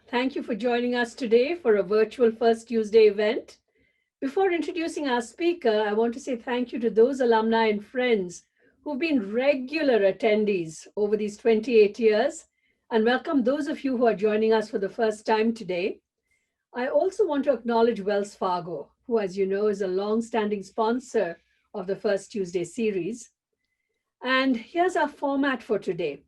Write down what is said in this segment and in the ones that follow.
Thank you for joining us today for a virtual First Tuesday event. Before introducing our speaker, I want to say thank you to those alumni and friends who've been regular attendees over these 28 years, and welcome those of you who are joining us for the first time today. I also want to acknowledge Wells Fargo, who, as you know, is a long-standing sponsor of the First Tuesday series. And here's our format for today.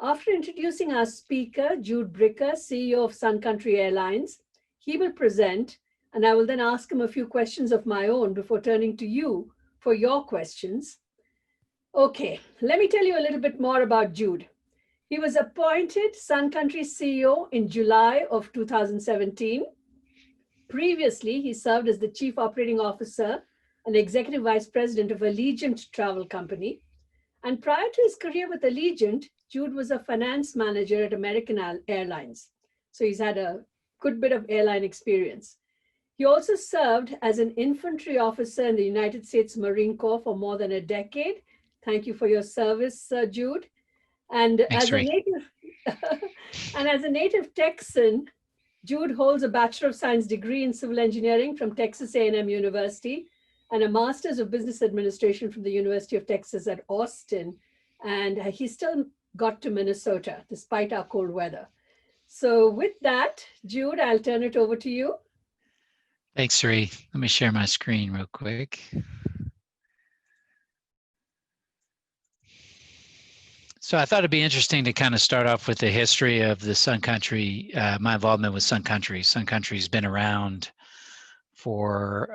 After introducing our speaker, Jude Bricker, CEO of Sun Country Airlines, he will present, and I will then ask him a few questions of my own before turning to you for your questions. Okay, let me tell you a little bit more about Jude. He was appointed Sun Country CEO in July of 2017. Previously, he served as the Chief Operating Officer and Executive Vice President of Allegiant Travel Company. And prior to his career with Allegiant, Jude was a finance manager at American Airlines. So he's had a good bit of airline experience. He also served as an infantry officer in the United States Marine Corps for more than a decade. Thank you for your service, Jude. And Thanks, as a Ray. native and as a native Texan, Jude holds a Bachelor of Science degree in Civil Engineering from Texas A&M University and a Master's of Business Administration from the University of Texas at Austin. And he still got to Minnesota despite our cold weather. So with that, Jude, I'll turn it over to you. Thanks, Ray. Let me share my screen real quick. So I thought it'd be interesting to kind of start off with the history of the Sun Country, my involvement with Sun Country. Sun Country's been around for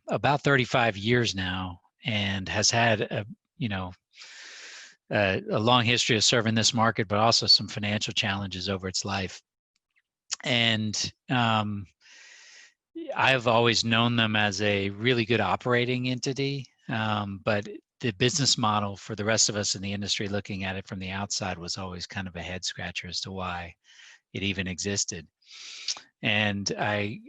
about 35 years now and has had a long history of serving this market, but also some financial challenges over its life. And I've always known them as a really good operating entity, but the business model for the rest of us in the industry looking at it from the outside was always kind of a head scratcher as to why it even existed. And I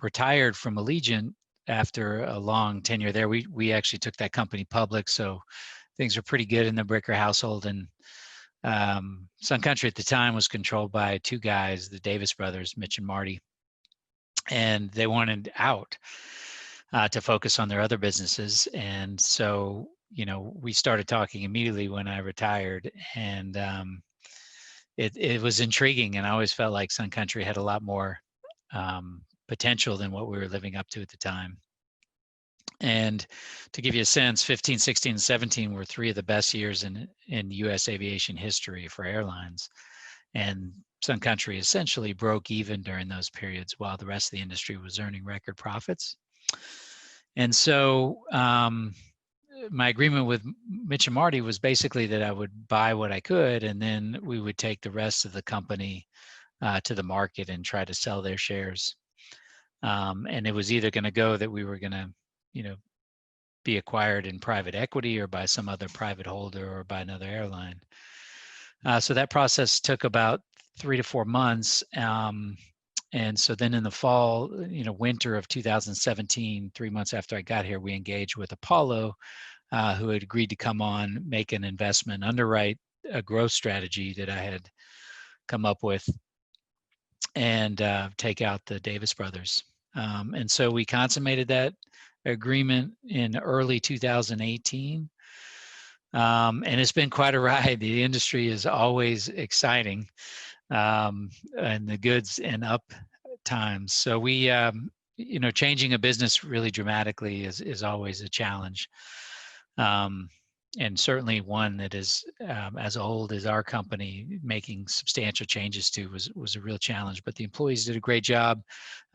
retired from Allegiant after a long tenure there. We actually took that company public, so things were pretty good in the Bricker household. And Sun Country at the time was controlled by two guys, the Davis brothers, Mitch and Marty, and they wanted out to focus on their other businesses. And so, we started talking immediately when I retired, and it was intriguing. And I always felt like Sun Country had a lot more potential than what we were living up to at the time. And to give you a sense, 15, 16, and 17 were three of the best years in U.S. aviation history for airlines. And Sun Country essentially broke even during those periods while the rest of the industry was earning record profits. And so my agreement with Mitch and Marty was basically that I would buy what I could, and then we would take the rest of the company to the market and try to sell their shares. And it was either going to go that we were going to, be acquired in private equity or by some other private holder or by another airline. So that process took about 3 to 4 months. And so then in the fall, winter of 2017, 3 months after I got here, we engaged with Apollo, who had agreed to come on, make an investment, underwrite a growth strategy that I had come up with, and take out the Davis brothers. And so we consummated that agreement in early 2018. And it's been quite a ride. The industry is always exciting, and the goods and up times. So we, changing a business really dramatically is always a challenge. And certainly one that is as old as our company, making substantial changes to was a real challenge. But the employees did a great job.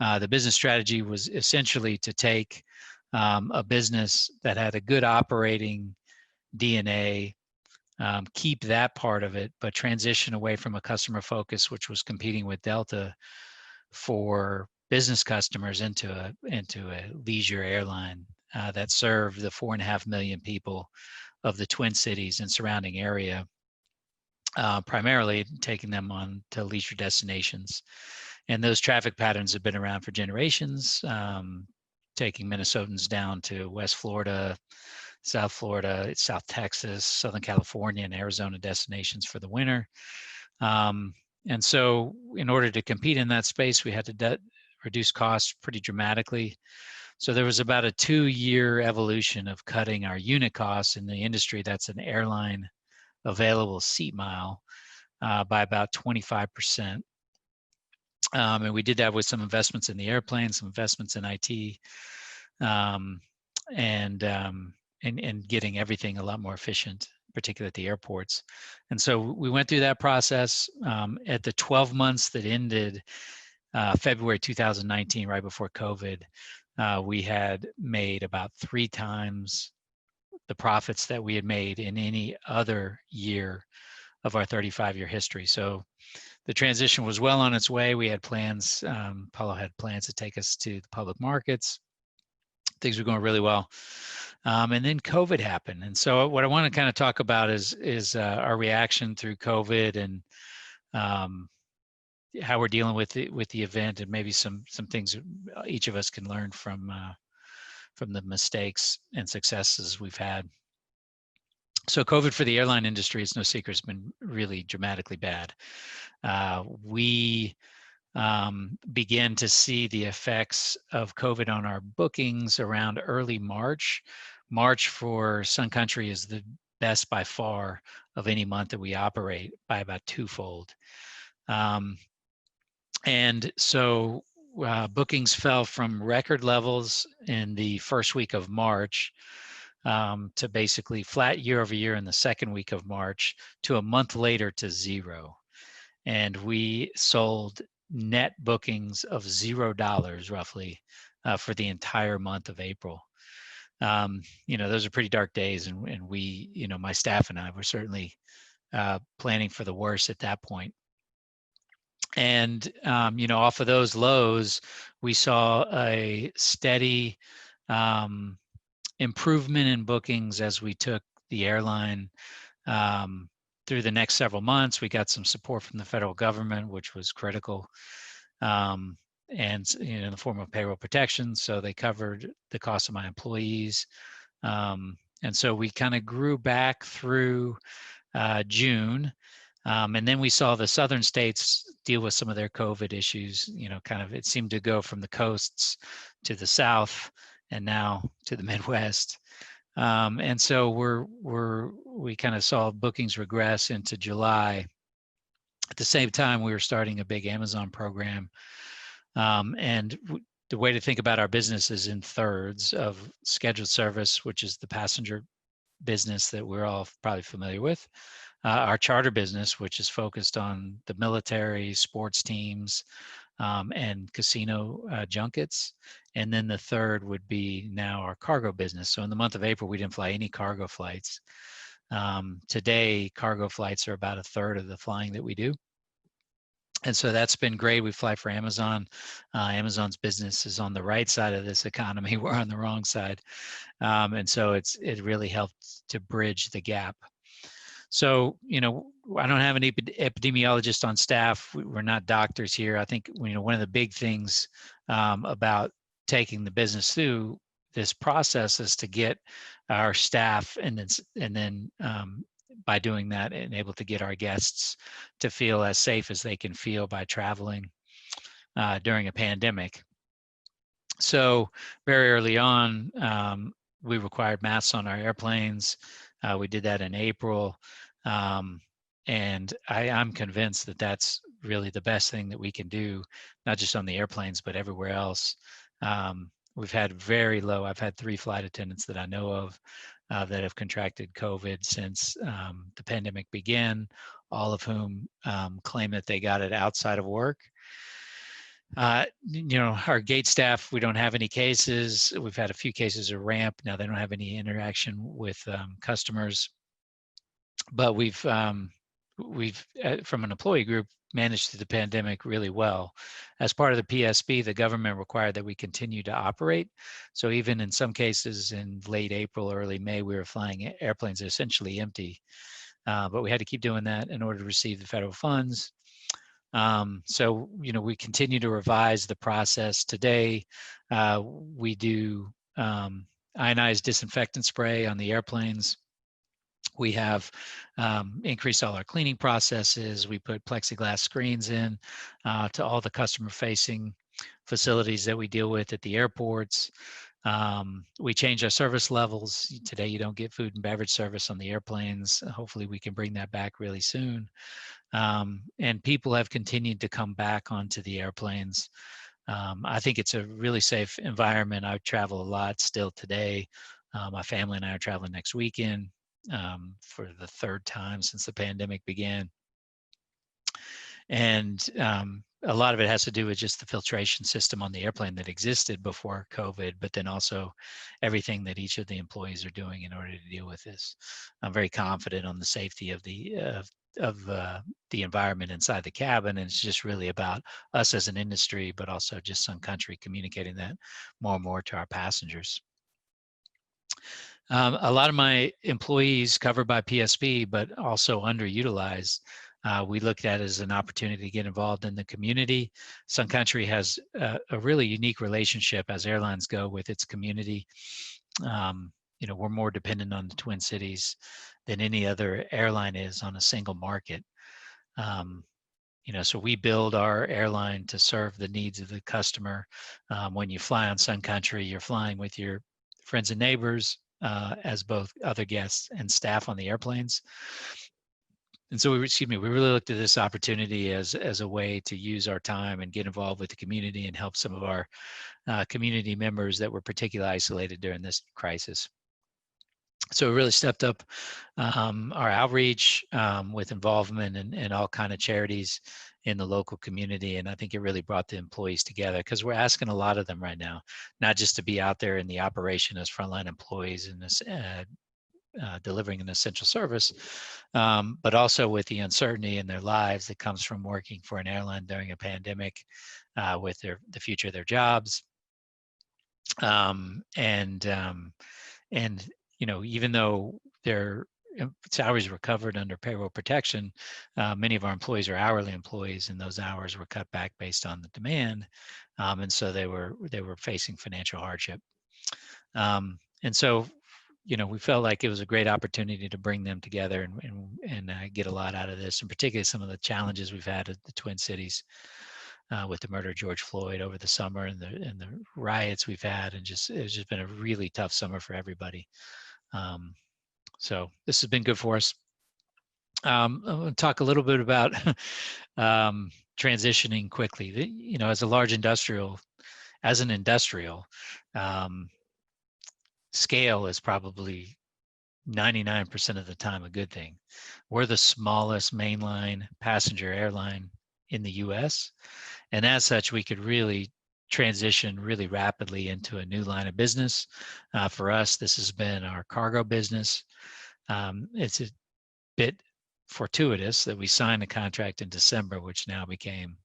The business strategy was essentially to take a business that had a good operating DNA, keep that part of it, but transition away from a customer focus, which was competing with Delta for business customers, into a leisure airline that served the 4.5 million people of the Twin Cities and surrounding area, primarily taking them on to leisure destinations. And those traffic patterns have been around for generations, taking Minnesotans down to West Florida, South Florida, South Texas, Southern California, and Arizona destinations for the winter. And so in order to compete in that space, we had to reduce costs pretty dramatically. So there was about a 2-year evolution of cutting our unit costs in the industry. That's an airline available seat mile by about 25%. And we did that with some investments in the airplane, some investments in IT, um, and getting everything a lot more efficient, particularly at the airports. And so we went through that process. At the 12 months that ended February 2019, right before COVID, we had made about 3 times the profits that we had made in any other year of our 35-year history. So the transition was well on its way. We had plans, Paulo had plans to take us to the public markets. Things were going really well. And then COVID happened. And so what I want to kind of talk about is our reaction through COVID, and how we're dealing with the event, and maybe some things each of us can learn from the mistakes and successes we've had. So COVID for the airline industry, it's no secret, has been really dramatically bad. We began to see the effects of COVID on our bookings around early March. March for Sun Country is the best by far of any month that we operate, by about twofold. And so bookings fell from record levels in the first week of March to basically flat year over year in the second week of March, to a month later to zero. And we sold net bookings of $0 roughly for the entire month of April. Those are pretty dark days, and we, my staff and I were certainly planning for the worst at that point. And off of those lows, we saw a steady improvement in bookings as we took the airline through the next several months. We got some support from the federal government, which was critical, and in the form of payroll protection. So they covered the cost of my employees, and so we kind of grew back through June. And then we saw the southern states deal with some of their COVID issues. It seemed to go from the coasts to the south, and now to the Midwest. And so we kind of saw bookings regress into July. At the same time, we were starting a big Amazon program. And the way to think about our business is in thirds of scheduled service, which is the passenger business that we're all probably familiar with. Our charter business, which is focused on the military, sports teams, and casino junkets. And then the third would be now our cargo business. So in the month of April, we didn't fly any cargo flights. Today, cargo flights are about a third of the flying that we do. And so that's been great. We fly for Amazon. Amazon's business is on the right side of this economy. We're on the wrong side. And so it really helped to bridge the gap. So, I don't have an epidemiologist on staff. We're not doctors here. I think, one of the big things about taking the business through this process is to get our staff, and then by doing that, and able to get our guests to feel as safe as they can feel by traveling during a pandemic. So very early on, we required masks on our airplanes. We did that in April. And I'm convinced that that's really the best thing that we can do, not just on the airplanes, but everywhere else. We've had I've had 3 flight attendants that I know of that have contracted COVID since the pandemic began, all of whom claim that they got it outside of work. Our gate staff, we don't have any cases. We've had a few cases of ramp. Now they don't have any interaction with customers, but we've from an employee group, managed through the pandemic really well. As part of the PSP, the government required that we continue to operate. So even in some cases in late April, early May, we were flying airplanes essentially empty, but we had to keep doing that in order to receive the federal funds. So, we continue to revise the process. Today, we do ionized disinfectant spray on the airplanes. We have increased all our cleaning processes. We put plexiglass screens in to all the customer-facing facilities that we deal with at the airports. We changed our service levels. Today, you don't get food and beverage service on the airplanes. Hopefully, we can bring that back really soon. And people have continued to come back onto the airplanes. I think it's a really safe environment. I travel a lot still today. My family and I are traveling next weekend for the third time since the pandemic began. And a lot of it has to do with just the filtration system on the airplane that existed before COVID, but then also everything that each of the employees are doing in order to deal with this. I'm very confident on the safety of the environment inside the cabin, and it's just really about us as an industry, but also just Sun Country communicating that more and more to our passengers. A lot of my employees covered by PSP, but also underutilized, we looked at as an opportunity to get involved in the community. Sun Country has a really unique relationship as airlines go with its community. We're more dependent on the Twin Cities than any other airline is on a single market. So we build our airline to serve the needs of the customer. When you fly on Sun Country, you're flying with your friends and neighbors as both other guests and staff on the airplanes. And so we really looked at this opportunity as a way to use our time and get involved with the community and help some of our community members that were particularly isolated during this crisis. So we really stepped up our outreach with involvement in all kind of charities in the local community. And I think it really brought the employees together because we're asking a lot of them right now, not just to be out there in the operation as frontline employees in this delivering an essential service, but also with the uncertainty in their lives that comes from working for an airline during a pandemic with the future of their jobs. Even though their salaries were covered under payroll protection, many of our employees are hourly employees, and those hours were cut back based on the demand, and so they were facing financial hardship. And so, we felt like it was a great opportunity to bring them together and get a lot out of this, and particularly some of the challenges we've had at the Twin Cities with the murder of George Floyd over the summer and the riots we've had, and it's just been a really tough summer for everybody. So this has been good for us. I'm going to talk a little bit about transitioning quickly. As an industrial, scale is probably 99% of the time a good thing. We're the smallest mainline passenger airline in the US, and as such, we could really transition really rapidly into a new line of business. For us, this has been our cargo business. It's a bit fortuitous that we signed a contract in December, which now became,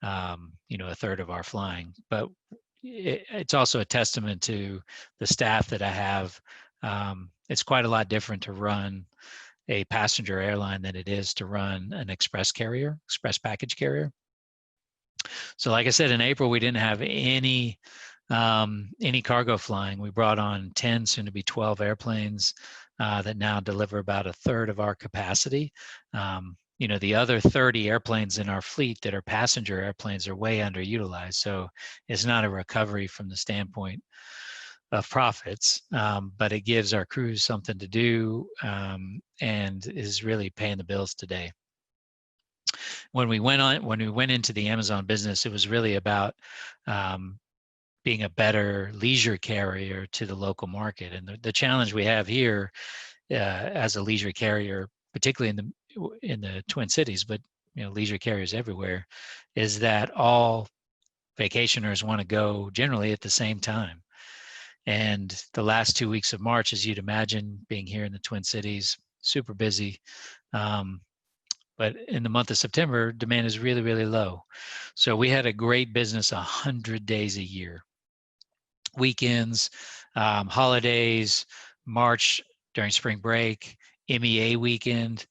a third of our flying. But it's also a testament to the staff that I have. It's quite a lot different to run a passenger airline than it is to run an express package carrier. So like I said, in April, we didn't have any cargo flying. We brought on 10, soon to be 12 airplanes that now deliver about a third of our capacity. The other 30 airplanes in our fleet that are passenger airplanes are way underutilized. So it's not a recovery from the standpoint of profits, but it gives our crews something to do and is really paying the bills today. When we went into the Amazon business, it was really about being a better leisure carrier to the local market. And the challenge we have here as a leisure carrier, particularly in the Twin Cities, but leisure carriers everywhere, is that all vacationers want to go generally at the same time. And the last 2 weeks of March, as you'd imagine, being here in the Twin Cities, super busy. But in the month of September, demand is really, really low. So we had a great business 100 days a year. Weekends, holidays, March during spring break, MEA weekend.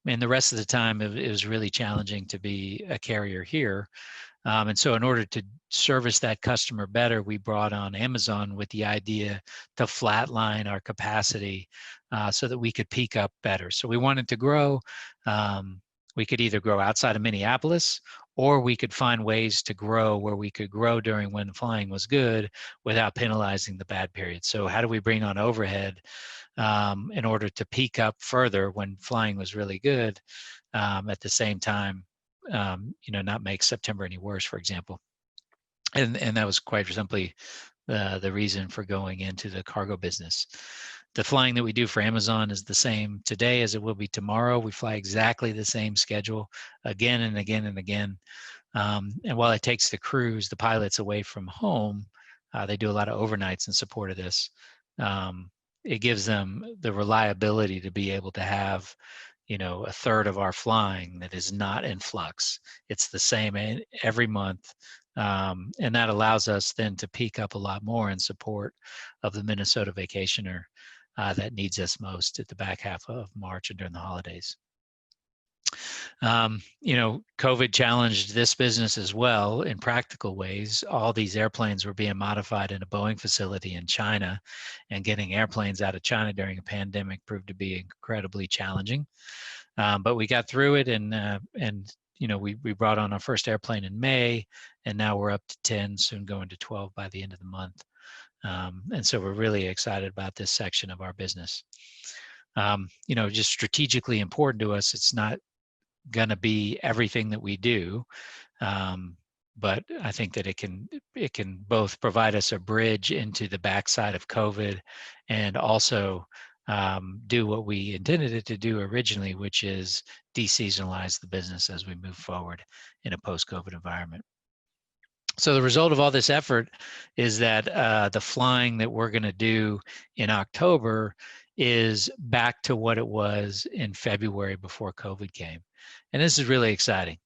And the rest of the time, it was really challenging to be a carrier here. And so in order to service that customer better, we brought on Amazon with the idea to flatline our capacity so that we could peak up better. So we wanted to grow. We could either grow outside of Minneapolis, or we could find ways to grow where we could grow during when flying was good without penalizing the bad period. So how do we bring on overhead in order to peak up further when flying was really good, at the same time, not make September any worse, for example. And that was quite simply the reason for going into the cargo business. The flying that we do for Amazon is the same today as it will be tomorrow. We fly exactly the same schedule again and again and again. And while it takes the crews, the pilots away from home, they do a lot of overnights in support of this. It gives them the reliability to be able to have, a third of our flying that is not in flux. It's the same every month. And that allows us then to peak up a lot more in support of the Minnesota vacationer that needs us most at the back half of March and during the holidays. COVID challenged this business as well in practical ways. All these airplanes were being modified in a Boeing facility in China, and getting airplanes out of China during a pandemic proved to be incredibly challenging. But we got through it, and we brought on our first airplane in May, and now we're up to 10, soon going to 12 by the end of the month. And so we're really excited about this section of our business. Just strategically important to us. It's not going to be everything that we do, but I think that it can both provide us a bridge into the backside of COVID, and also do what we intended it to do originally, which is deseasonalize the business as we move forward in a post-COVID environment. So the result of all this effort is that the flying that we're going to do in October is back to what it was in February before COVID came. And this is really exciting.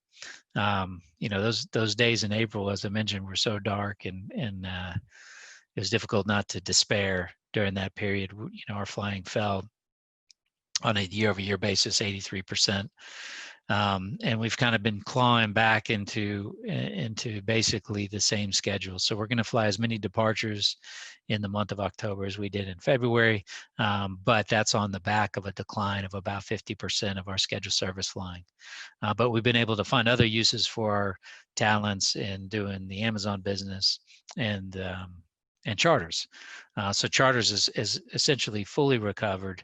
Those days in April, as I mentioned, were so dark, and it was difficult not to despair during that period. Our flying fell on a year-over-year basis 83%. And we've kind of been clawing back into basically the same schedule. So we're going to fly as many departures in the month of October as we did in February, but that's on the back of a decline of about 50% of our scheduled service flying. But we've been able to find other uses for our talents in doing the Amazon business and charters. So charters is essentially fully recovered.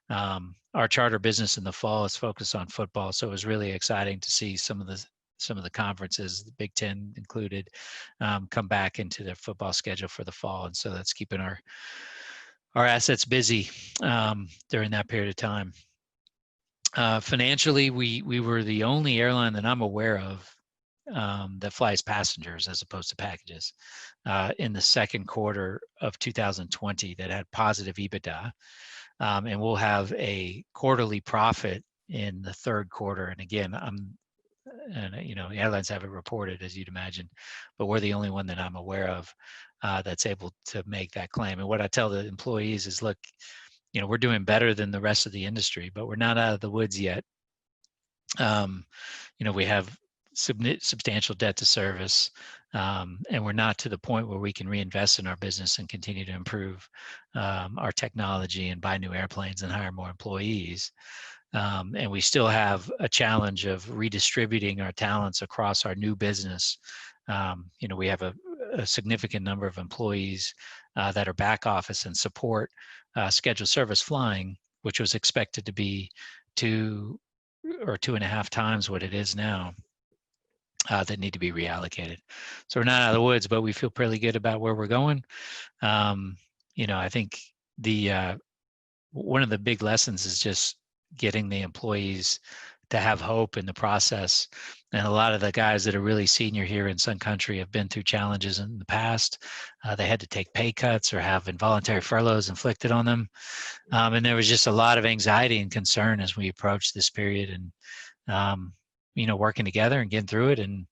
Our charter business in the fall is focused on football, so it was really exciting to see some of the conferences, the Big Ten included, come back into their football schedule for the fall, and so that's keeping our assets busy during that period of time. Financially, we were the only airline that I'm aware of that flies passengers as opposed to packages in the second quarter of 2020 that had positive EBITDA. And we'll have a quarterly profit in the third quarter. And again, airlines haven't reported, as you'd imagine, but we're the only one that I'm aware of that's able to make that claim. And what I tell the employees is, look, we're doing better than the rest of the industry, but we're not out of the woods yet. We have substantial debt to service, and we're not to the point where we can reinvest in our business and continue to improve our technology and buy new airplanes and hire more employees. And we still have a challenge of redistributing our talents across our new business. We have a significant number of employees that are back office and support scheduled service flying, which was expected to be 2 or 2.5 times what it is now. That need to be reallocated. So we're not out of the woods, but we feel pretty good about where we're going. I think one of the big lessons is just getting the employees to have hope in the process. And a lot of the guys that are really senior here in Sun Country have been through challenges in the past. They had to take pay cuts or have involuntary furloughs inflicted on them. And there was just a lot of anxiety and concern as we approached this period. And working together and getting through it, and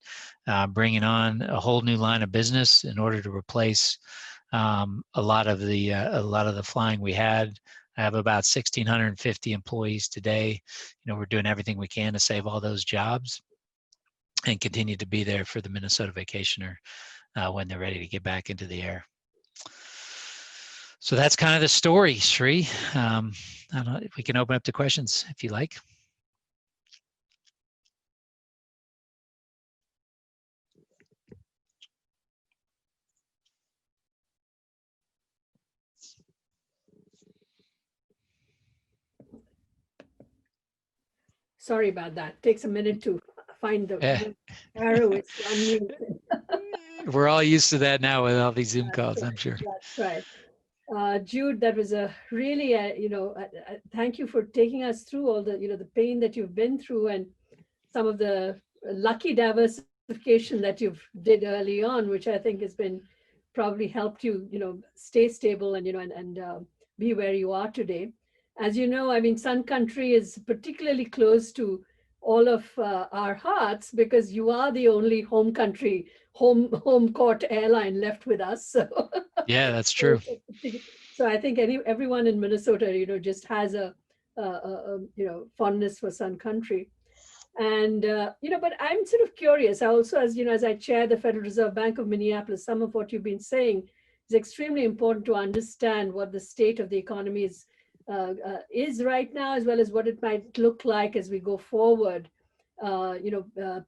bringing on a whole new line of business in order to replace a lot of the flying we had. I have about 1,650 employees today. We're doing everything we can to save all those jobs and continue to be there for the Minnesota vacationer when they're ready to get back into the air. So that's kind of the story, Sri. I don't know if we can open up to questions if you like. Sorry about that. Takes a minute to find the arrow is to unmute. We're all used to that now with all these Zoom calls, I'm sure. That's right. Jude, that was a really, thank you for taking us through all the, the pain that you've been through and some of the lucky diversification that you've did early on, which I think has been probably helped you, stay stable and, be where you are today. As you know, I mean, Sun Country is particularly close to all of our hearts because you are the only home court airline left with us. So yeah, that's true. So I think everyone in Minnesota, just has a fondness for Sun Country. And, but I'm sort of curious. I also, as I chair the Federal Reserve Bank of Minneapolis, some of what you've been saying is extremely important to understand what the state of the economy is right now, as well as what it might look like as we go forward,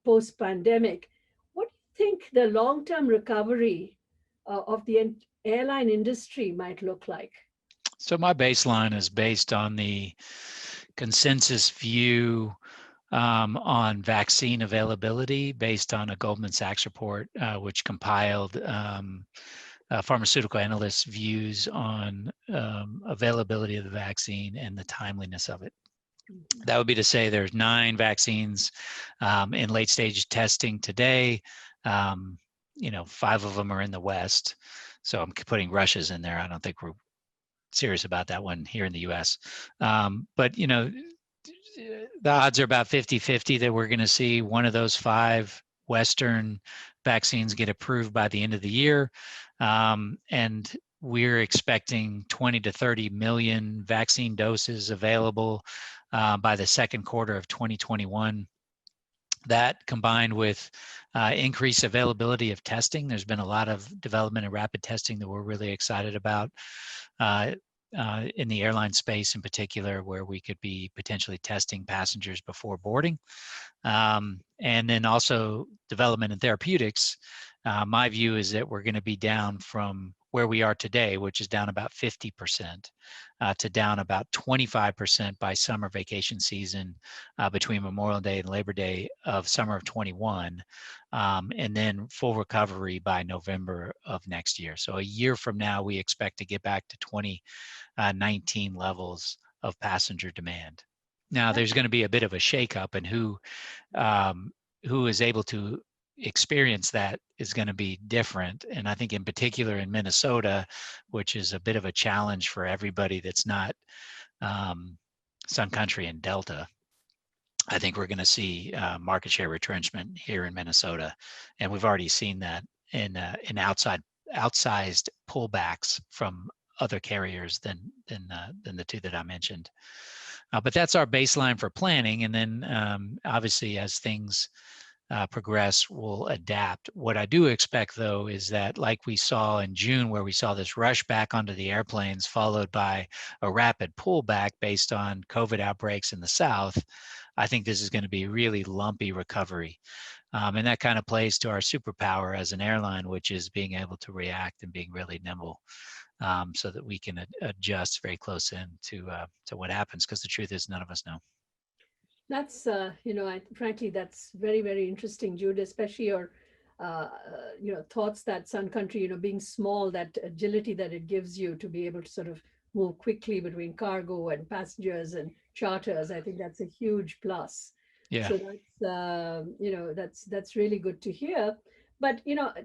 post-pandemic. What do you think the long-term recovery of the airline industry might look like? So my baseline is based on the consensus view on vaccine availability based on a Goldman Sachs report, which compiled pharmaceutical analysts' views on availability of the vaccine and the timeliness of it. That would be to say there's 9 vaccines in late stage testing today. 5 of them are in the West. So I'm putting Russia's in there. I don't think we're serious about that one here in the US. But, the odds are about 50-50 that we're going to see one of those 5 Western vaccines get approved by the end of the year. And we're expecting 20 to 30 million vaccine doses available by the second quarter of 2021. That combined with increased availability of testing, there's been a lot of development in rapid testing that we're really excited about in the airline space in particular, where we could be potentially testing passengers before boarding. And then also development in therapeutics. My view is that we're going to be down from where we are today, which is down about 50%, to down about 25% by summer vacation season between Memorial Day and Labor Day of summer of 21, and then full recovery by November of next year. So a year from now, we expect to get back to 2019 levels of passenger demand. Now, there's going to be a bit of a shakeup, and who is able to experience that is going to be different. And I think in particular in Minnesota, which is a bit of a challenge for everybody that's not Sun Country and Delta, I think we're going to see market share retrenchment here in Minnesota. And we've already seen that in outsized pullbacks from other carriers than the 2 that I mentioned. But that's our baseline for planning. And then obviously as things progress, we'll adapt. What I do expect, though, is that like we saw in June, where we saw this rush back onto the airplanes, followed by a rapid pullback based on COVID outbreaks in the South, I think this is going to be really lumpy recovery. And that kind of plays to our superpower as an airline, which is being able to react and being really nimble. So that we can adjust very close in to what happens, because the truth is none of us know. That's, frankly, that's very, very interesting, Jude, especially your, thoughts that Sun Country, being small, that agility that it gives you to be able to sort of move quickly between cargo and passengers and charters. I think that's a huge plus. Yeah. So that's, that's really good to hear. But,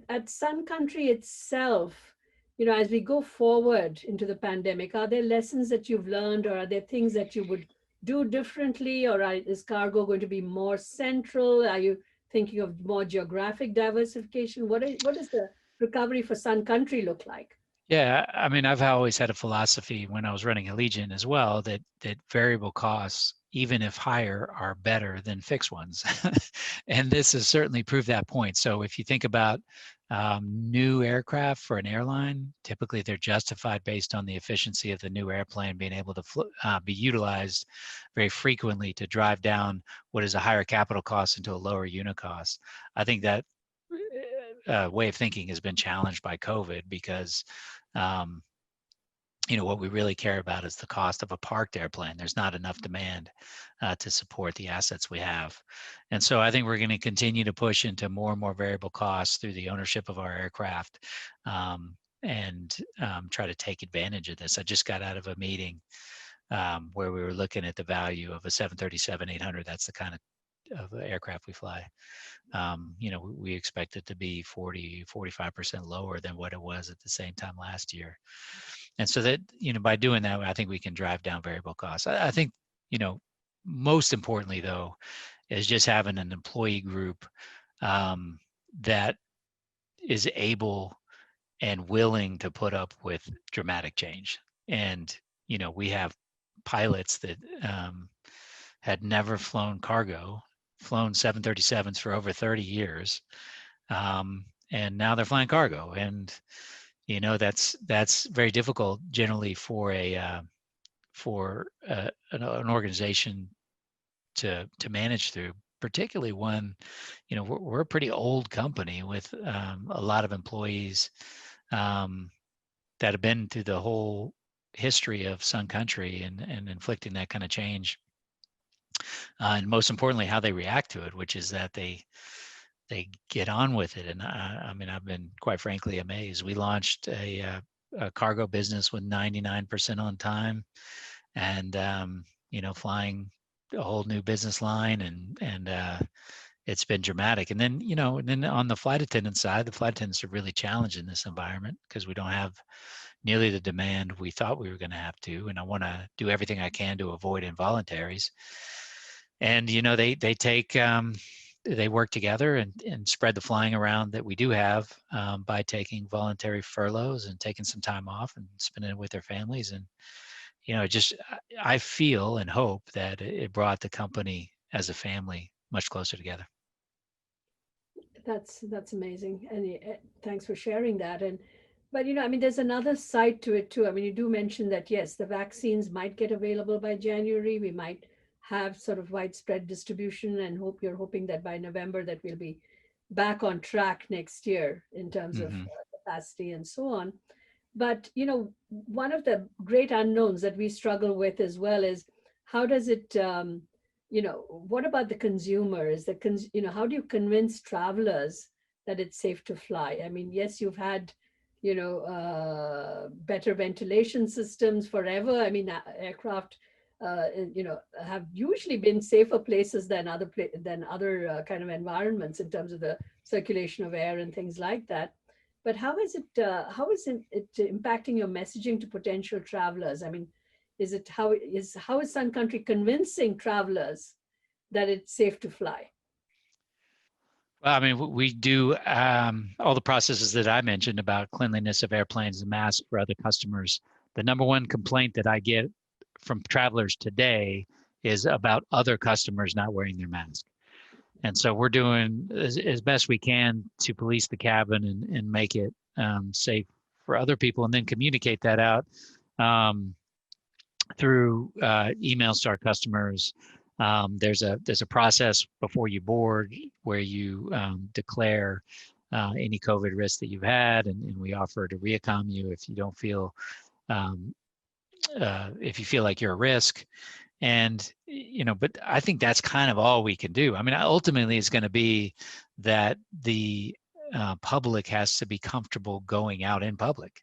at Sun Country itself, as we go forward into the pandemic, are there lessons that you've learned, or are there things that you would do differently, or is cargo going to be more central? Are you thinking of more geographic diversification? What does the recovery for Sun Country look like? Yeah, I mean, I've always had a philosophy when I was running Allegiant as well that variable costs, even if higher, are better than fixed ones, and this has certainly proved that point. So if you think about new aircraft for an airline, typically they're justified based on the efficiency of the new airplane being able to be utilized very frequently to drive down what is a higher capital cost into a lower unit cost. I think that way of thinking has been challenged by COVID because um, what we really care about is the cost of a parked airplane. There's not enough demand to support the assets we have. And so I think we're going to continue to push into more and more variable costs through the ownership of our aircraft and try to take advantage of this. I just got out of a meeting where we were looking at the value of a 737-800. That's the kind of aircraft we fly. We expect it to be 45% lower than what it was at the same time last year. And so that, by doing that, I think we can drive down variable costs. I think, most importantly though, is just having an employee group that is able and willing to put up with dramatic change. And, we have pilots that had never flown cargo, flown 737s for over 30 years. And now they're flying cargo. And, that's very difficult generally for an organization to manage through, particularly when, we're a pretty old company with a lot of employees that have been through the whole history of Sun Country and inflicting that kind of change. And most importantly, how they react to it, which is that they get on with it. And I mean, I've been quite frankly amazed. We launched a cargo business with 99% on time, and flying a whole new business line, and it's been dramatic. And then on the flight attendant side, the flight attendants are really challenged in this environment because we don't have nearly the demand we thought we were going to have to. And I want to do everything I can to avoid involuntaries. And they work together and spread the flying around that we do have by taking voluntary furloughs and taking some time off and spending it with their families. And I feel and hope that it brought the company as a family much closer together. That's amazing, and thanks for sharing that. But I mean, there's another side to it too. I mean, you do mention that yes, the vaccines might get available by January. We might have sort of widespread distribution, and you're hoping that by November that we'll be back on track next year in terms of Mm-hmm. capacity and so on. But one of the great unknowns that we struggle with as well is how does it what about the consumer? Is how do you convince travelers that it's safe to fly? I mean, yes, you've had better ventilation systems forever. I mean, aircraft have usually been safer places than other kind of environments in terms of the circulation of air and things like that. But how is it impacting your messaging to potential travelers? I mean, how is Sun Country convincing travelers that it's safe to fly? Well, I mean, we do all the processes that I mentioned about cleanliness of airplanes and masks for other customers. The number one complaint that I get from travelers today is about other customers not wearing their mask. And so we're doing as best we can to police the cabin and make it safe for other people, and then communicate that out through emails to our customers. There's a process before you board where you declare any COVID risk that you've had, and we offer to reaccom you if you don't feel if you feel like you're a risk. And but I think that's kind of all we can do. I mean, ultimately, it's going to be that the public has to be comfortable going out in public,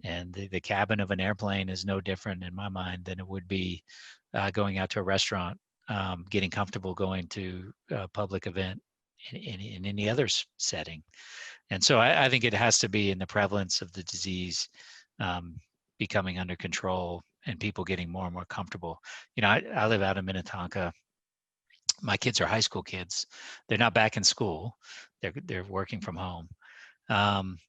and the cabin of an airplane is no different in my mind than it would be going out to a restaurant, getting comfortable going to a public event in any other setting. And so I think it has to be in the prevalence of the disease becoming under control and people getting more and more comfortable. I live out in Minnetonka. My kids are high school kids. They're not back in school. They're working from home.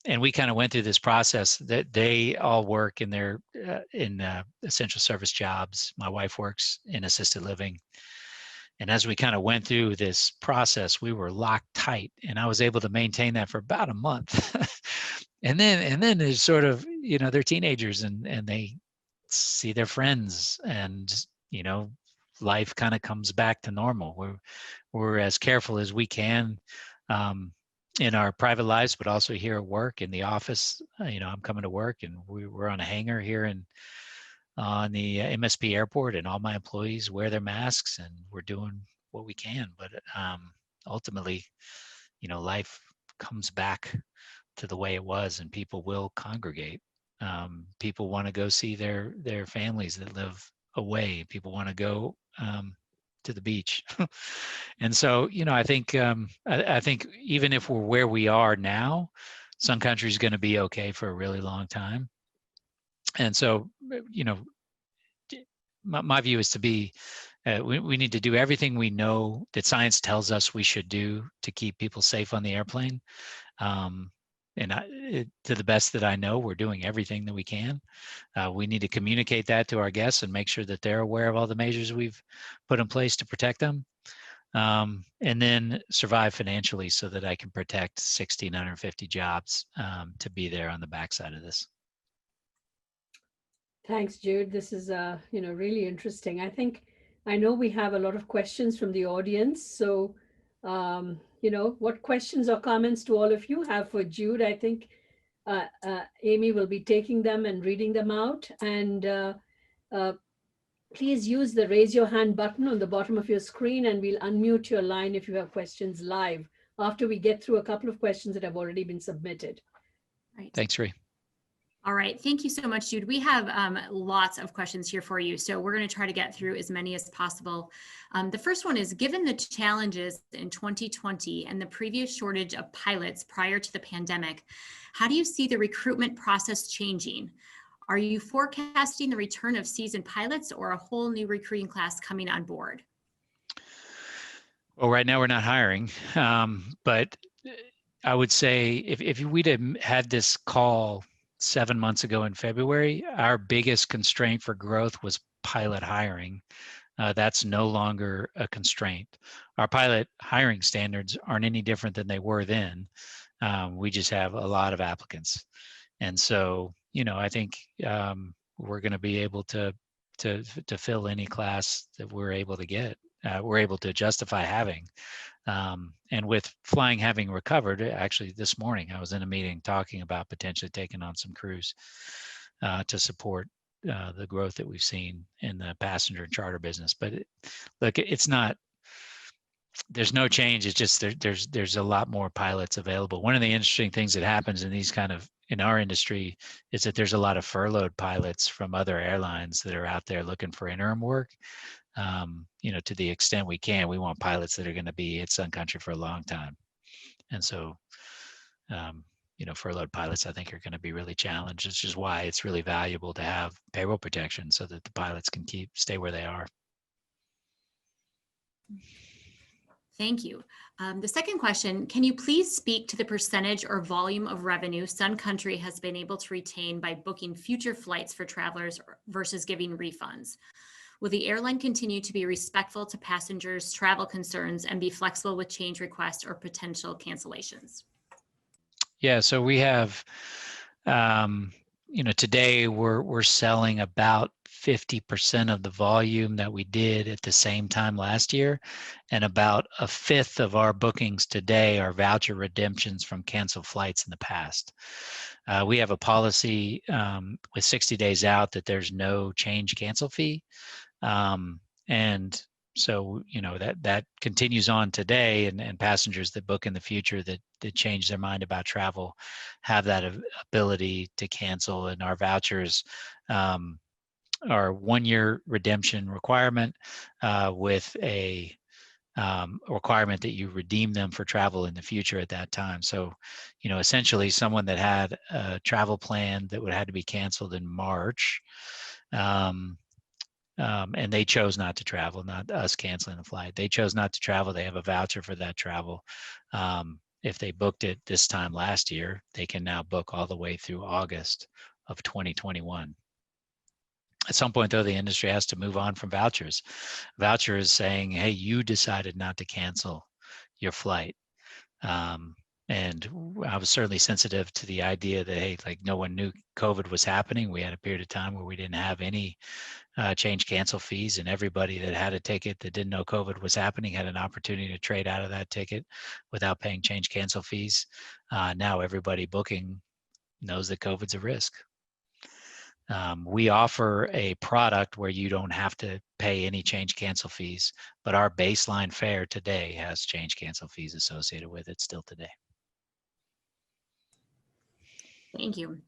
And we kind of went through this process that they all work in their essential service jobs. My wife works in assisted living. And as we kind of went through this process, we were locked tight, and I was able to maintain that for about a month. and then there's sort of, they're teenagers, and they see their friends, and life kind of comes back to normal. We're as careful as we can in our private lives, but also here at work in the office. I'm coming to work, and we're on a hangar here on the MSP airport, and all my employees wear their masks, and we're doing what we can. But ultimately, life comes back to the way it was, and people will congregate. People want to go see their families that live away. People want to go to the beach. And so, I think I think even if we're where we are now, Sun Country is going to be okay for a really long time. And so, my view is to be, we need to do everything we know that science tells us we should do to keep people safe on the airplane. To the best that I know, we're doing everything that we can. We need to communicate that to our guests and make sure that they're aware of all the measures we've put in place to protect them. And then survive financially so that I can protect 1,650 jobs to be there on the backside of this. Thanks, Jude. This is, really interesting. I know we have a lot of questions from the audience. So, what questions or comments do all of you have for Jude? I think Amy will be taking them and reading them out. And please use the raise your hand button on the bottom of your screen, and we'll unmute your line if you have questions live after we get through a couple of questions that have already been submitted. Right. Thanks, Ree. All right. Thank you so much, Jude. We have lots of questions here for you. So we're going to try to get through as many as possible. The first one is, given the challenges in 2020 and the previous shortage of pilots prior to the pandemic, how do you see the recruitment process changing? Are you forecasting the return of seasoned pilots or a whole new recruiting class coming on board? Well, right now we're not hiring, but I would say if we'd have had this call 7 months ago in February, our biggest constraint for growth was pilot hiring. That's no longer a constraint. Our pilot hiring standards aren't any different than they were then. We just have a lot of applicants. And so, I think we're going to be able to fill any class that we're able to get. We're able to justify having. And with flying having recovered, actually this morning I was in a meeting talking about potentially taking on some crews to support the growth that we've seen in the passenger and charter business. But it's not, there's no change. It's just there's a lot more pilots available. One of the interesting things that happens in our industry is that there's a lot of furloughed pilots from other airlines that are out there looking for interim work. To the extent we can, we want pilots that are going to be at Sun Country for a long time. And so, furloughed pilots, I think, are going to be really challenged. It's just why it's really valuable to have payroll protection so that the pilots can stay where they are. Thank you. The second question, can you please speak to the percentage or volume of revenue Sun Country has been able to retain by booking future flights for travelers versus giving refunds? Will the airline continue to be respectful to passengers' travel concerns and be flexible with change requests or potential cancellations? Yeah, so we have, today we're selling about 50% of the volume that we did at the same time last year, and about a fifth of our bookings today are voucher redemptions from canceled flights in the past. We have a policy with 60 days out that there's no change cancel fee. And so, that continues on today, and passengers that book in the future that change their mind about travel have that ability to cancel. And our vouchers are 1 year redemption requirement with a requirement that you redeem them for travel in the future at that time. So, essentially someone that had a travel plan that would have to be canceled in March, and they chose not to travel, not us canceling the flight. They chose not to travel. They have a voucher for that travel. if they booked it this time last year, they can now book all the way through August of 2021. At some point, though, the industry has to move on from vouchers. Voucher is saying, hey, you decided not to cancel your flight. And I was certainly sensitive to the idea that, hey, like no one knew COVID was happening. We had a period of time where we didn't have any change cancel fees, and everybody that had a ticket that didn't know COVID was happening had an opportunity to trade out of that ticket without paying change cancel fees. Now everybody booking knows that COVID's a risk. We offer a product where you don't have to pay any change cancel fees, but our baseline fare today has change cancel fees associated with it still today. Thank you.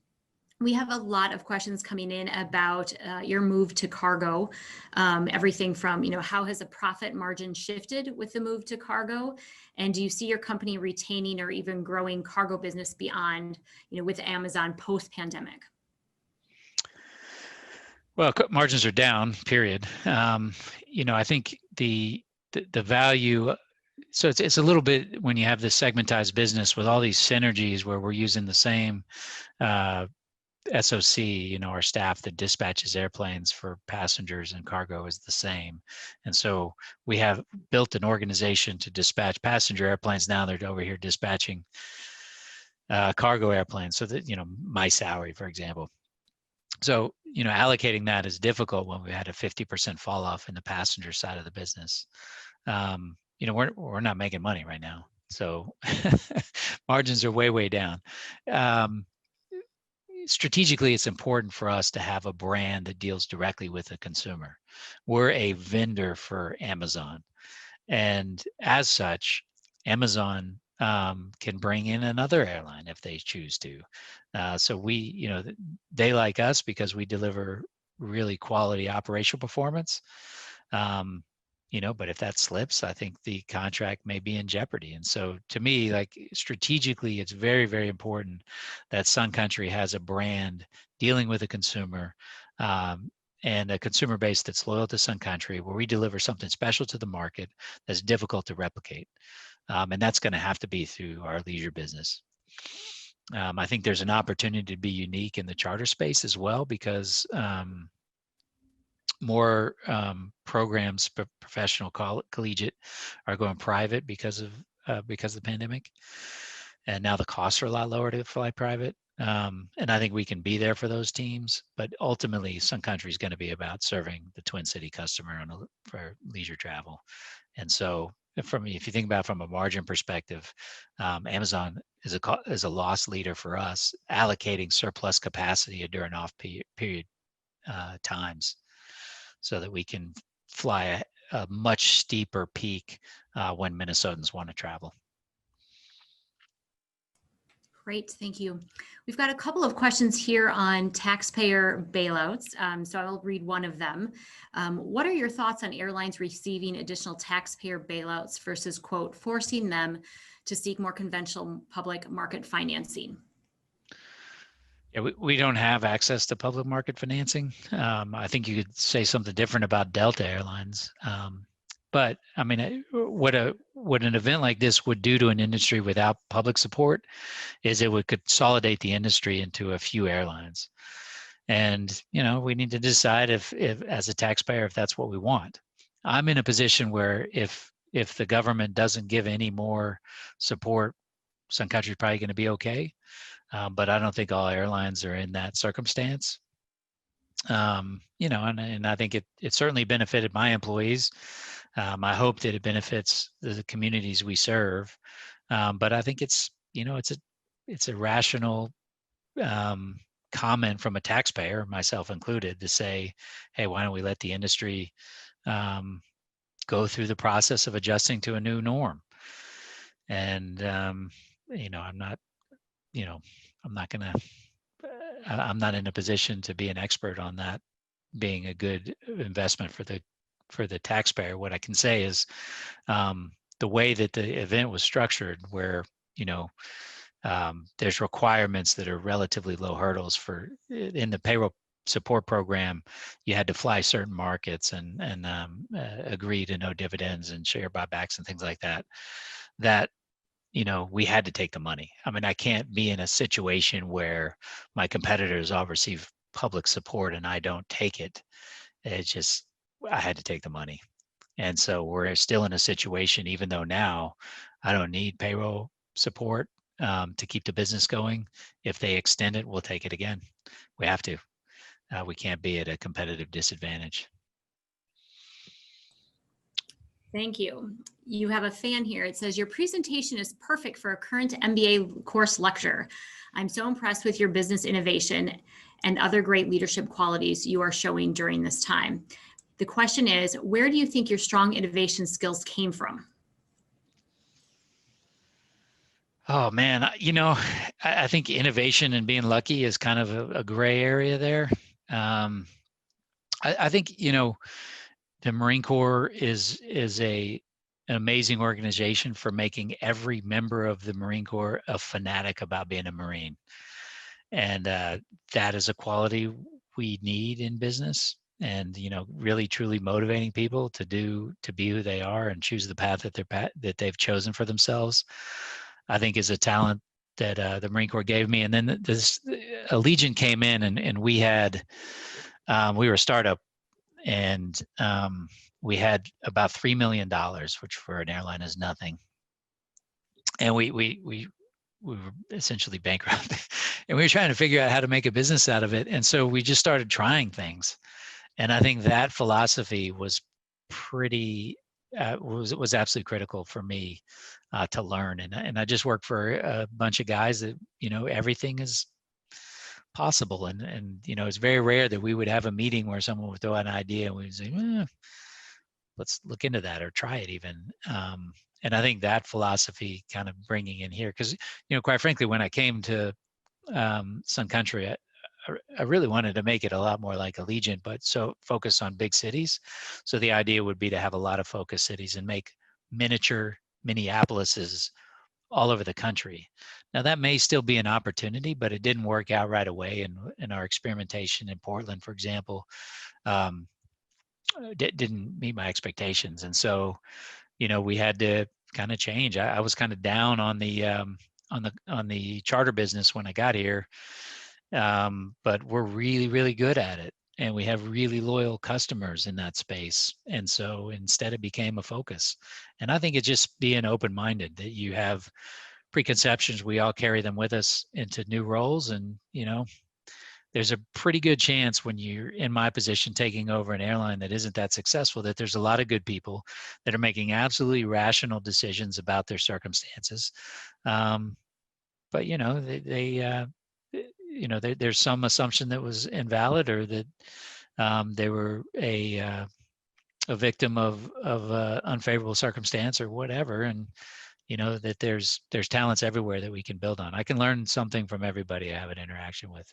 We have a lot of questions coming in about your move to cargo. Everything from, how has the profit margin shifted with the move to cargo? And do you see your company retaining or even growing cargo business beyond, with Amazon post-pandemic? Well, margins are down, period. I think the value, so it's a little bit when you have this segmentized business with all these synergies where we're using the same SOC, our staff that dispatches airplanes for passengers and cargo is the same. And so we have built an organization to dispatch passenger airplanes. Now they're over here dispatching cargo airplanes. So that, my salary, for example. So, allocating that is difficult when we had a 50% fall off in the passenger side of the business. We're not making money right now. So margins are way, way down. Strategically, it's important for us to have a brand that deals directly with the consumer. We're a vendor for Amazon. And as such, Amazon can bring in another airline if they choose to. So they like us because we deliver really quality operational performance. But if that slips, I think the contract may be in jeopardy. And so to me, like strategically, it's very, very important that Sun Country has a brand dealing with a consumer and a consumer base that's loyal to Sun Country, where we deliver something special to the market that's difficult to replicate. And that's going to have to be through our leisure business. I think there's an opportunity to be unique in the charter space as well, because more programs, professional, collegiate, are going private because of the pandemic, and now the costs are a lot lower to fly private. And I think we can be there for those teams, but ultimately, Sun Country is going to be about serving the Twin City customer for leisure travel. And so, if you think about it from a margin perspective, Amazon is a loss leader for us, allocating surplus capacity during off-period times, so that we can fly a much steeper peak when Minnesotans want to travel. Great, thank you. We've got a couple of questions here on taxpayer bailouts, so I'll read one of them. What are your thoughts on airlines receiving additional taxpayer bailouts versus, quote, forcing them to seek more conventional public market financing? Yeah, we don't have access to public market financing. I think you could say something different about Delta Airlines. But I mean, what an event like this would do to an industry without public support is it would consolidate the industry into a few airlines. And, we need to decide if as a taxpayer, if that's what we want. I'm in a position where if the government doesn't give any more support, Sun Country is probably going to be okay. But I don't think all airlines are in that circumstance. And I think it certainly benefited my employees. I hope that it benefits the communities we serve. But I think it's a rational comment from a taxpayer, myself included, to say, hey, why don't we let the industry go through the process of adjusting to a new norm? And I'm not in a position to be an expert on that being a good investment for the taxpayer. What I can say is the way that the event was structured, where there's requirements that are relatively low hurdles in the payroll support program. You had to fly certain markets and agree to no dividends and share buybacks and things like that. That we had to take the money. I mean, I can't be in a situation where my competitors all receive public support and I don't take it. It's just, I had to take the money. And so we're still in a situation, even though now I don't need payroll support to keep the business going. If they extend it, we'll take it again. We have to. We can't be at a competitive disadvantage. Thank you. You have a fan here. It says, your presentation is perfect for a current MBA course lecture. I'm so impressed with your business innovation and other great leadership qualities you are showing during this time. The question is, where do you think your strong innovation skills came from? Oh man, I think innovation and being lucky is kind of a gray area there. I think, the Marine Corps is an amazing organization for making every member of the Marine Corps a fanatic about being a Marine. And that is a quality we need in business, and really truly motivating people to be who they are and choose the path that they've chosen for themselves, I think is a talent that the Marine Corps gave me. And then this Allegiant came in, and we were a startup, and we had about $3 million, which for an airline is nothing. And we were essentially bankrupt, and we were trying to figure out how to make a business out of it. And so we just started trying things. And I think that philosophy was was absolutely critical for me to learn. And I just worked for a bunch of guys that, everything is possible. And it's very rare that we would have a meeting where someone would throw out an idea and we'd say, let's look into that or try it even. And I think that philosophy kind of bringing in here, because, quite frankly, when I came to Sun Country, I really wanted to make it a lot more like Allegiant, but so focus on big cities. So the idea would be to have a lot of focus cities and make miniature Minneapolises all over the country. Now that may still be an opportunity, but it didn't work out right away. And in our experimentation in Portland, for example, didn't meet my expectations. And so, we had to kind of change. I was kind of down on the charter business when I got here. But we're really, really good at it. And we have really loyal customers in that space. And so instead it became a focus. And I think it's just being open-minded, that you have preconceptions. We all carry them with us into new roles. And, there's a pretty good chance when you're in my position taking over an airline that isn't that successful, that there's a lot of good people that are making absolutely rational decisions about their circumstances. But, there's some assumption that was invalid, or that they were a victim of unfavorable circumstance or whatever. And, that there's talents everywhere that we can build on. I can learn something from everybody I have an interaction with.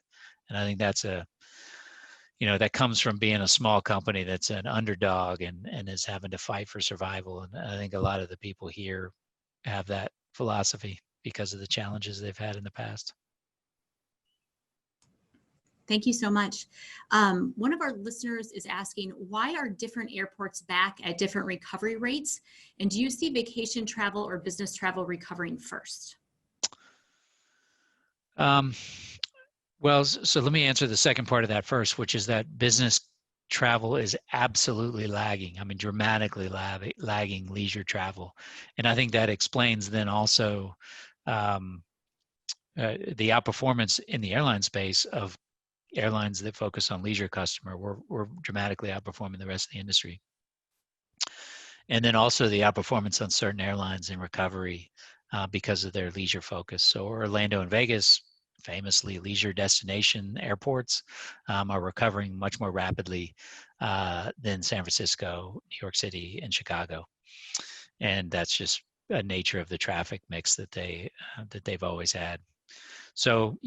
And I think that's that comes from being a small company that's an underdog and is having to fight for survival. And I think a lot of the people here have that philosophy because of the challenges they've had in the past. Thank you so much. One of our listeners is asking, why are different airports back at different recovery rates? And do you see vacation travel or business travel recovering first? Well, so let me answer the second part of that first, which is that business travel is absolutely lagging. I mean, dramatically lagging leisure travel. And I think that explains then also the outperformance in the airline space of airlines that focus on leisure customer. We're dramatically outperforming the rest of the industry. And then also the outperformance on certain airlines in recovery because of their leisure focus. So Orlando and Vegas, famously leisure destination airports, are recovering much more rapidly than San Francisco, New York City, and Chicago. And that's just a nature of the traffic mix that they've always had. So,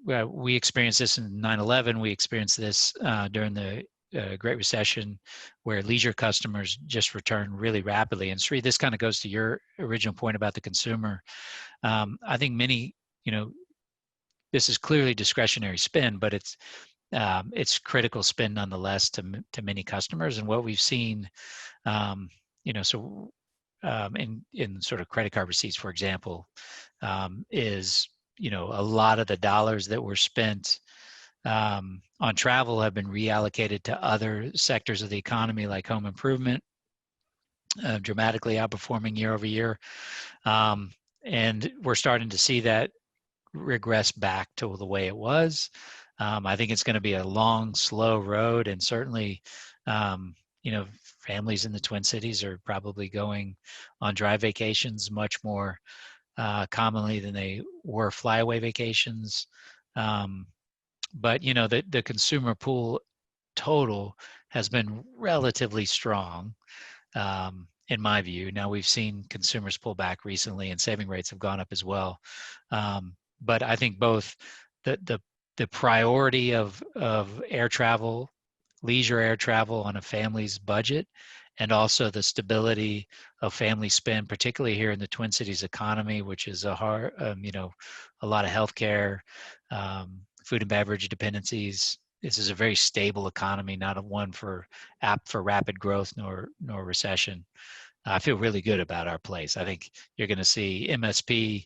we experienced this in 9/11. We experienced this during the Great Recession, where leisure customers just returned really rapidly. And Sri, this kind of goes to your original point about the consumer. I think many, this is clearly discretionary spend, but it's critical spend nonetheless to many customers. And what we've seen, so in sort of credit card receipts, for example, is, a lot of the dollars that were spent on travel have been reallocated to other sectors of the economy, like home improvement, dramatically outperforming year over year. And we're starting to see that regress back to the way it was. I think it's going to be a long, slow road, and certainly, families in the Twin Cities are probably going on dry vacations much more commonly than they were flyaway vacations. But the consumer pool total has been relatively strong, in my view. Now, we've seen consumers pull back recently, and saving rates have gone up as well. But I think both the priority of air travel, leisure air travel on a family's budget, and also the stability of family spend, particularly here in the Twin Cities economy, which is a lot of healthcare, food and beverage dependencies. This is a very stable economy, not one apt for rapid growth nor recession. I feel really good about our place. I think you're going to see MSP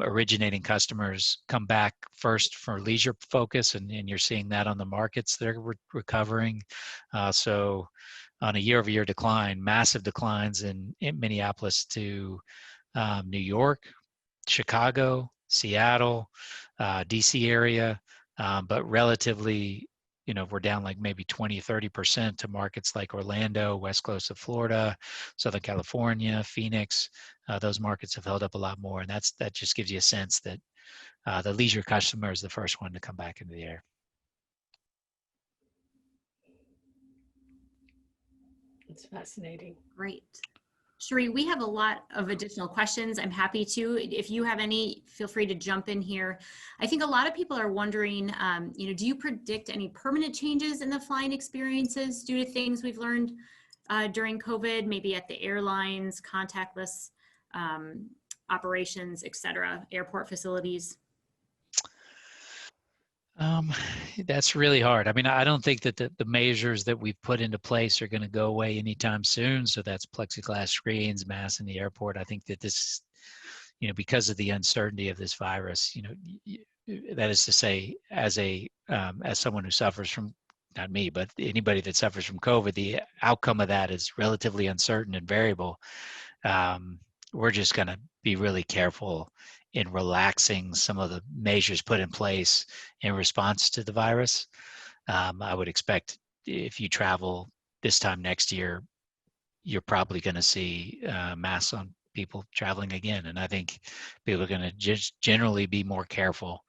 originating customers come back first for leisure focus, and you're seeing that on the markets that are recovering. So on a year-over-year decline, massive declines in Minneapolis to New York, Chicago, Seattle, DC area, but relatively, we're down like maybe 20-30% to markets like Orlando, west coast of Florida, Southern California, Phoenix. Those markets have held up a lot more, and that just gives you a sense that the leisure customer is the first one to come back into the air. It's fascinating. Great. Cherie, we have a lot of additional questions. I'm happy to. If you have any, feel free to jump in here. I think a lot of people are wondering, do you predict any permanent changes in the flying experiences due to things we've learned during COVID, maybe at the airlines, contactless operations, et cetera, airport facilities? That's really hard. I mean, I don't think that the measures that we've put into place are going to go away anytime soon. So that's plexiglass screens, masks in the airport. I think that this, because of the uncertainty of this virus, that is to say, as someone who suffers from, not me, but anybody that suffers from COVID, the outcome of that is relatively uncertain and variable. We're just going to be really careful in relaxing some of the measures put in place in response to the virus. I would expect if you travel this time next year, you're probably going to see masks on people traveling again. And I think people are going to just generally be more careful.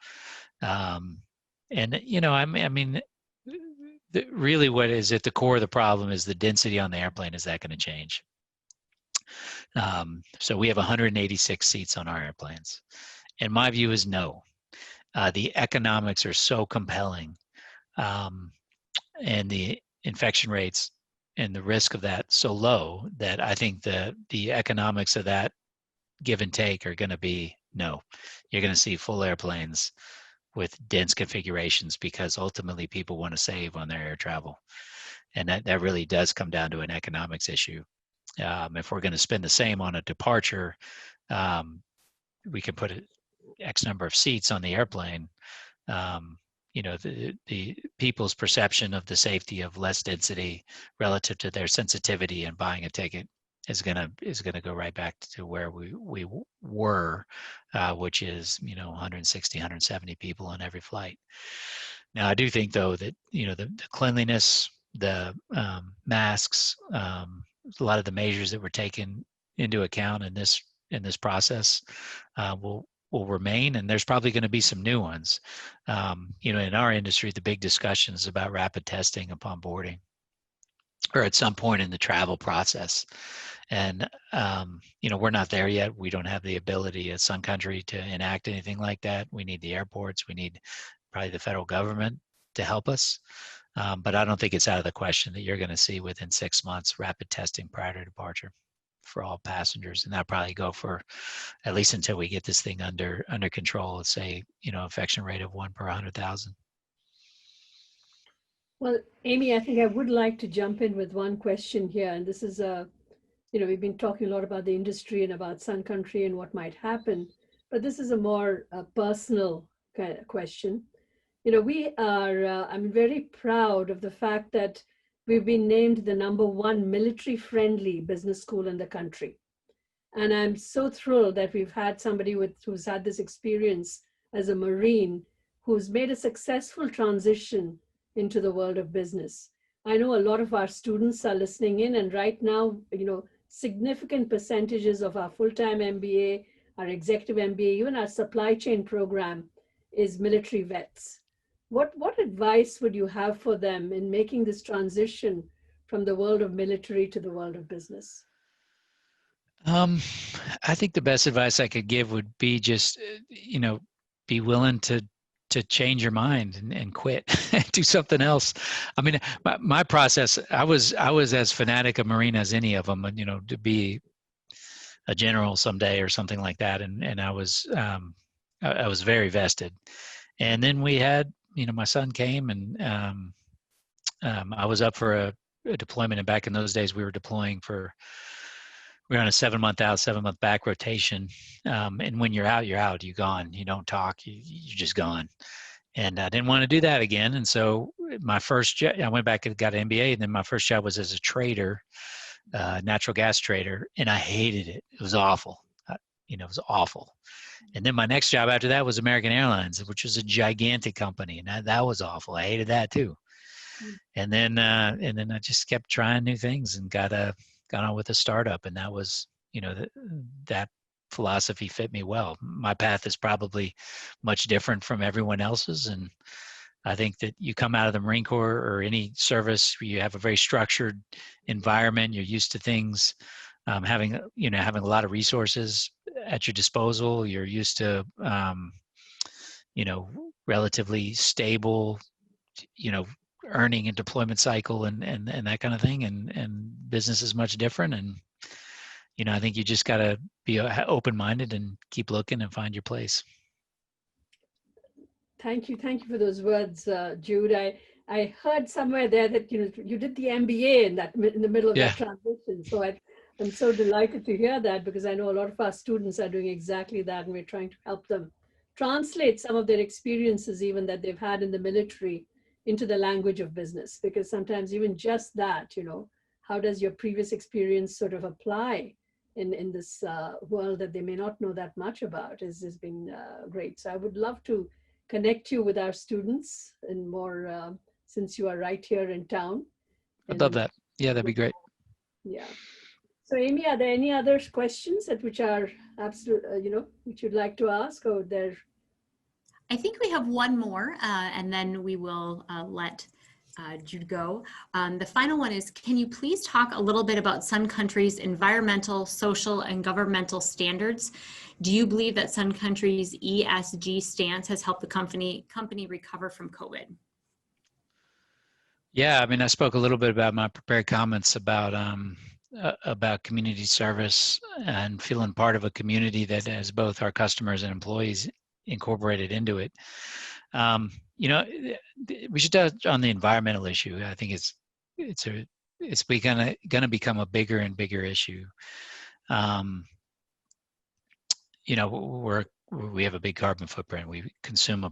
Really what is at the core of the problem is the density on the airplane. Is that going to change? So we have 186 seats on our airplanes. And my view is no. The economics are so compelling, and the infection rates and the risk of that so low that I think the economics of that give and take are going to be no. You're going to see full airplanes with dense configurations because ultimately people want to save on their air travel. And that really does come down to an economics issue. If we're going to spend the same on a departure, we can put X number of seats on the airplane. The people's perception of the safety of less density relative to their sensitivity in buying a ticket is gonna go right back to where we were, which is 160, 170 people on every flight. Now, I do think though that the cleanliness, the masks, a lot of the measures that were taken into account in this process will remain, and there's probably going to be some new ones. In our industry, the big discussion is about rapid testing upon boarding or at some point in the travel process. And we're not there yet. We don't have the ability at Sun Country to enact anything like that. We need the airports. We need probably the federal government to help us. But I don't think it's out of the question that you're going to see within 6 months rapid testing prior to departure for all passengers, and that'll probably go for at least until we get this thing under control. Let's say infection rate of 1 per 100,000. Well, Amy, I think I would like to jump in with one question here, and this is we've been talking a lot about the industry and about Sun Country and what might happen, but this is a more personal kind of question. We are, I'm very proud of the fact that we've been named the #1 military-friendly business school in the country. And I'm so thrilled that we've had somebody who's had this experience as a Marine who's made a successful transition into the world of business. I know a lot of our students are listening in, and right now, significant percentages of our full-time MBA, our executive MBA, even our supply chain program is military vets. What advice would you have for them in making this transition from the world of military to the world of business? I think the best advice I could give would be just, be willing to change your mind and quit, do something else. I mean, my process, I was as fanatic a Marine as any of them, and, to be a general someday or something like that. And I was very vested. And then we had, my son came, and I was up for a deployment. And back in those days, we were deploying we were on a 7-month out, 7-month back rotation. And when you're out, you're gone. You don't talk, you're just gone. And I didn't want to do that again. And so my first job, I went back and got an MBA. And then my first job was as a trader, natural gas trader. And I hated it. It was awful. It was awful. And then my next job after that was American Airlines, which was a gigantic company. And that was awful. I hated that too. And then I just kept trying new things and got on with a startup, and that was, that philosophy fit me well. My path is probably much different from everyone else's, and I think that you come out of the Marine Corps or any service where you have a very structured environment, you're used to things, having a lot of resources at your disposal. You're used to, relatively stable, earning and deployment cycle and that kind of thing. And business is much different. And, I think you just got to be open-minded and keep looking and find your place. Thank you for those words, Jude. I heard somewhere there that you did the MBA in the middle of that transition. So I'm so delighted to hear that, because I know a lot of our students are doing exactly that, and we're trying to help them translate some of their experiences, even that they've had in the military, into the language of business. Because sometimes even just that, how does your previous experience sort of apply in this world that they may not know that much about, has been great. So I would love to connect you with our students and more, since you are right here in town. I'd love that. Yeah, that'd be great. Yeah. So Amy, are there any other questions which are absolute, which you'd like to ask, or there? I think we have one more, and then we will let Jude go. The final one is, can you please talk a little bit about Sun Country's environmental, social, and governmental standards? Do you believe that Sun Country's ESG stance has helped the company recover from COVID? Yeah, I mean, I spoke a little bit about my prepared comments about community service and feeling part of a community that has both our customers and employees incorporated into it. We should touch on the environmental issue. I think it's going to become a bigger and bigger issue. We have a big carbon footprint. We consume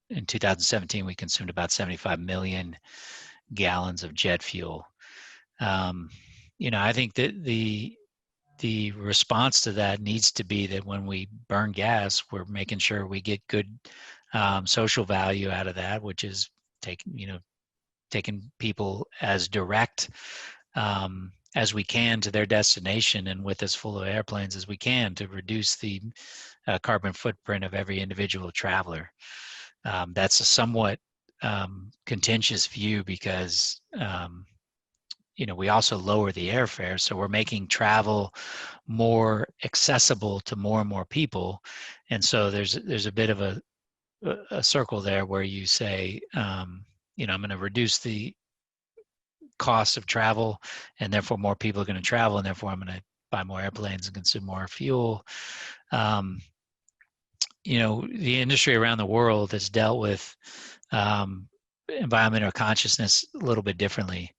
in 2017, we consumed about 75 million gallons of jet fuel. I think that the response to that needs to be that when we burn gas, we're making sure we get good social value out of that, which is taking people as direct as we can to their destination, and with as full of airplanes as we can, to reduce the carbon footprint of every individual traveler. That's a somewhat contentious view, because we also lower the airfare, so we're making travel more accessible to more and more people. And so there's a bit of a circle there where you say, I'm going to reduce the cost of travel, and therefore more people are going to travel, and therefore I'm going to buy more airplanes and consume more fuel. The industry around the world has dealt with environmental consciousness a little bit differently.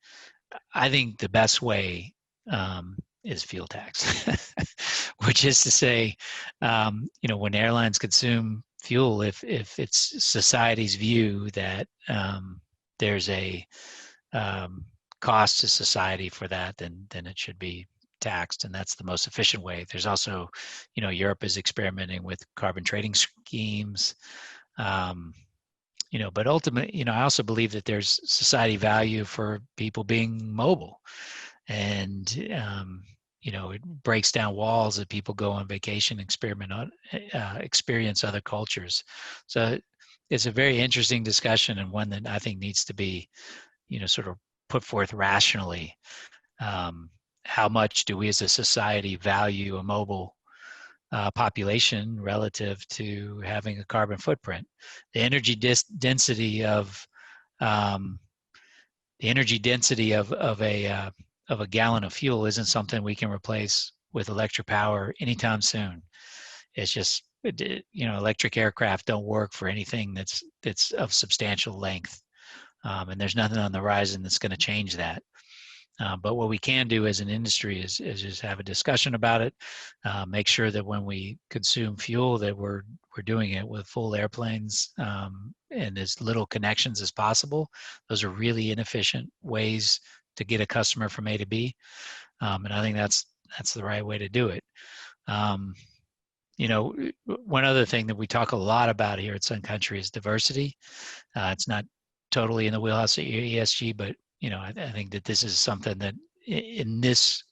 I think the best way, and is fuel tax, which is to say, when airlines consume fuel, if it's society's view that there's a cost to society for that, then it should be taxed, and that's the most efficient way. There's also, Europe is experimenting with carbon trading schemes. But ultimately, I also believe that there's society value for people being mobile, and it breaks down walls that people go on vacation, experience other cultures. So it's a very interesting discussion, and one that I think needs to be, sort of put forth rationally. How much do we as a society value a mobile population relative to having a carbon footprint? The energy density of a gallon of fuel isn't something we can replace with electric power anytime soon. It's just, electric aircraft don't work for anything that's of substantial length, and there's nothing on the horizon that's going to change that. But what we can do as an industry is just have a discussion about it. Make sure that when we consume fuel, that we're doing it with full airplanes and as little connections as possible. Those are really inefficient ways to get a customer from A to B, and I think that's the right way to do it. One other thing that we talk a lot about here at Sun Country is diversity. It's not totally in the wheelhouse of ESG, but I think that this is something that in this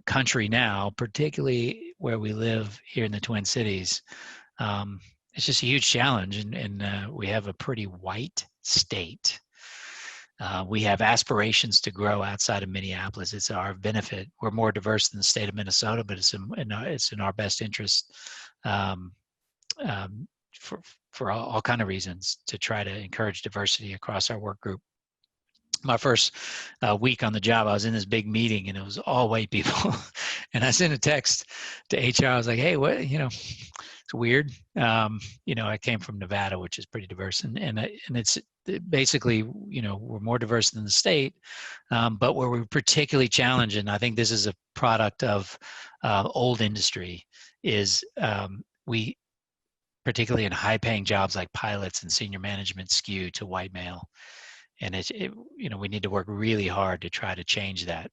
country now, particularly where we live here in the Twin Cities, it's just a huge challenge, and we have a pretty white state. We have aspirations to grow outside of Minneapolis. It's our benefit. We're more diverse than the state of Minnesota, but it's in our best interest for all kind of reasons to try to encourage diversity across our work group. My first week on the job, I was in this big meeting, and it was all white people. And I sent a text to HR. I was like, "Hey, what? It's weird. I came from Nevada, which is pretty diverse, and it's basically, we're more diverse than the state, but where we're particularly challenged, and I think this is a product of old industry, is we, particularly in high-paying jobs like pilots and senior management, skew to white male." And we need to work really hard to try to change that.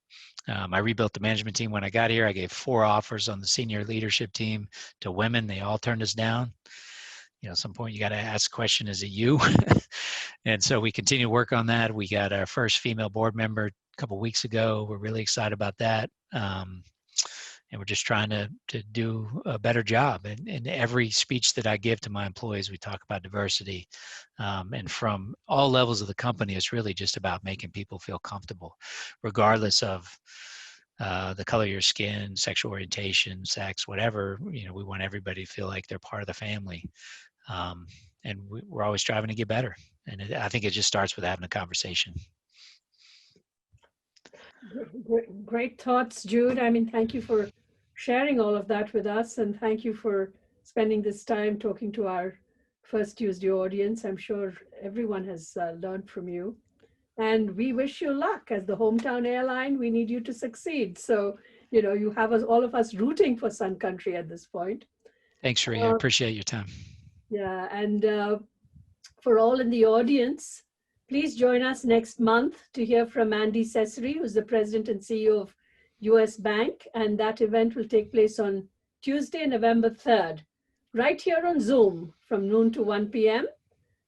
I rebuilt the management team when I got here. I gave 4 offers on the senior leadership team to women. They all turned us down. At some point you got to ask the question, is it you? And so we continue to work on that. We got our first female board member a couple of weeks ago. We're really excited about that. And we're just trying to do a better job. And in every speech that I give to my employees, we talk about diversity. And from all levels of the company, it's really just about making people feel comfortable, regardless of the color of your skin, sexual orientation, sex, whatever. We want everybody to feel like they're part of the family. And we're always striving to get better. And I think it just starts with having a conversation. Great thoughts, Jude. Thank you for sharing all of that with us, and thank you for spending this time talking to our First Tuesday audience. I'm sure everyone has learned from you, and we wish you luck. As the hometown airline, we need you to succeed. So, you have all of us rooting for Sun Country at this point. Thanks, Sheree. I appreciate your time. Yeah, and for all in the audience, please join us next month to hear from Andy Cesare, who's the president and CEO of US Bank. And that event will take place on Tuesday, November 3rd, right here on Zoom from noon to 1 p.m.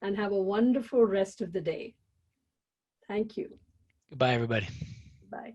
And have a wonderful rest of the day. Thank you. Goodbye, everybody. Bye.